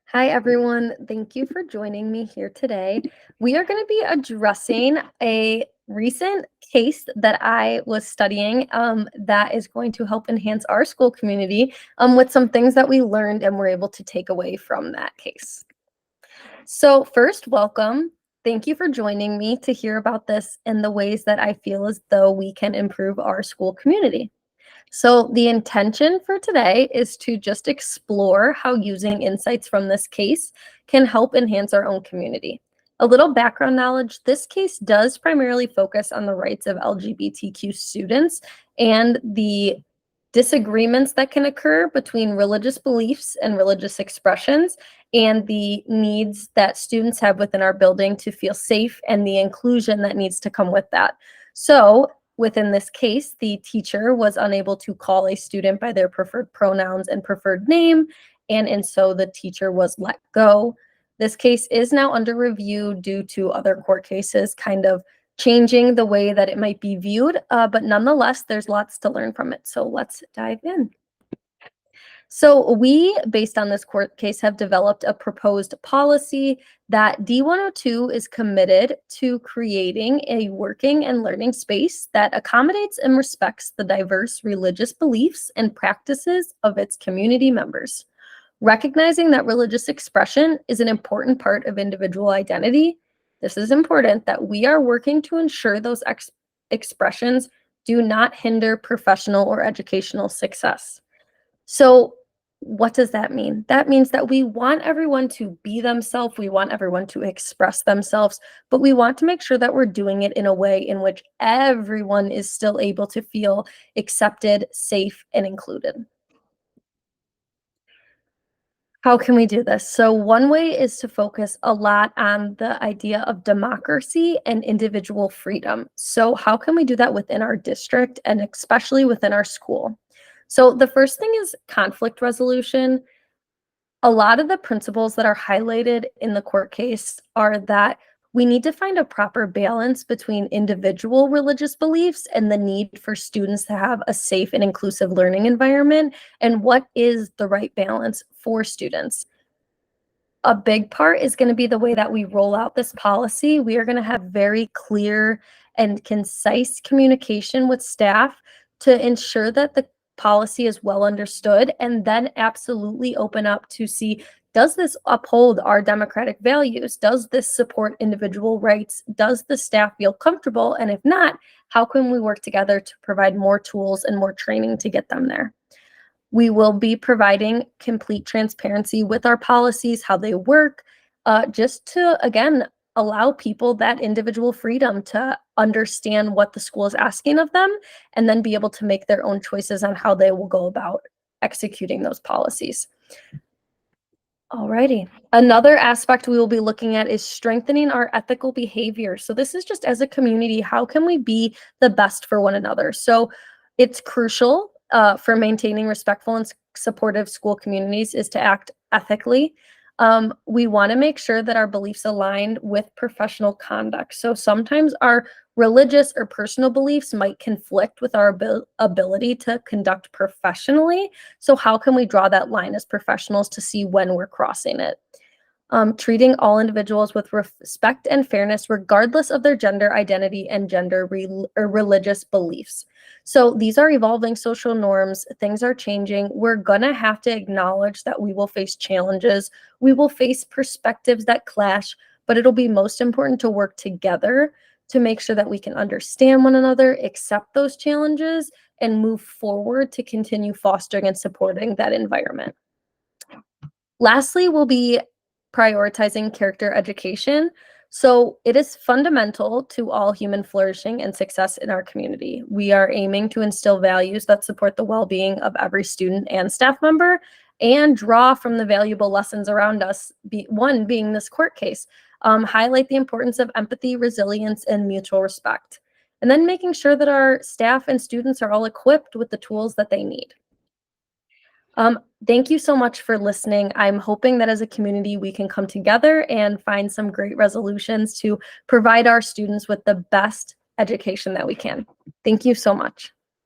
Hi, everyone. Thank you for joining me here today. We are going to be addressing a recent case that I was studying that is going to help enhance our school community with some things that we learned and were able to take away from that case. So first, welcome. Thank you for joining me to hear about this and the ways that I feel as though we can improve our school community. So the intention for today is to just explore how using insights from this case can help enhance our own community. A little background knowledge, this case does primarily focus on the rights of LGBTQ students and the disagreements that can occur between religious beliefs and religious expressions and the needs that students have within our building to feel safe and the inclusion that needs to come with that. So within this case, the teacher was unable to call a student by their preferred pronouns and preferred name, and so the teacher was let go. This case is now under review due to other court cases kind of changing the way that it might be viewed, but nonetheless, there's lots to learn from it. So let's dive in. So we, based on this court case, have developed a proposed policy that D102 is committed to creating a working and learning space that accommodates and respects the diverse religious beliefs and practices of its community members. Recognizing that religious expression is an important part of individual identity, this is important that we are working to ensure those expressions do not hinder professional or educational success. So what does that mean? That means that we want everyone to be themselves, we want everyone to express themselves, but we want to make sure that we're doing it in a way in which everyone is still able to feel accepted, safe, and included. How can we do this? So one way is to focus a lot on the idea of democracy and individual freedom. So how can we do that within our district and especially within our school? So the first thing is conflict resolution. A lot of the principles that are highlighted in the court case are that we need to find a proper balance between individual religious beliefs and the need for students to have a safe and inclusive learning environment, and what is the right balance for students. A big part is going to be the way that we roll out this policy. We are going to have very clear and concise communication with staff to ensure that the policy is well understood, and then absolutely open up to see, does this uphold our democratic values? Does this support individual rights? Does the staff feel comfortable? And if not, how can we work together to provide more tools and more training to get them there? We will be providing complete transparency with our policies, how they work, just to, again, allow people that individual freedom to understand what the school is asking of them and then be able to make their own choices on how they will go about executing those policies. Alrighty. Another aspect we will be looking at is strengthening our ethical behavior. So this is just as a community, how can we be the best for one another? So it's crucial for maintaining respectful and supportive school communities is to act ethically. We want to make sure that our beliefs align with professional conduct. So sometimes our religious or personal beliefs might conflict with our ability to conduct professionally. So how can we draw that line as professionals to see when we're crossing it? Treating all individuals with respect and fairness, regardless of their gender identity and gender or religious beliefs. So these are evolving social norms. Things are changing. We're going to have to acknowledge that we will face challenges. We will face perspectives that clash, but it'll be most important to work together to make sure that we can understand one another, accept those challenges, and move forward to continue fostering and supporting that environment. Lastly, we'll be prioritizing character education. So it is fundamental to all human flourishing and success in our community. We are aiming to instill values that support the well-being of every student and staff member and draw from the valuable lessons around us, one being this court case, highlight the importance of empathy, resilience, and mutual respect. And then making sure that our staff and students are all equipped with the tools that they need. Thank you so much for listening. I'm hoping that as a community, we can come together and find some great resolutions to provide our students with the best education that we can. Thank you so much.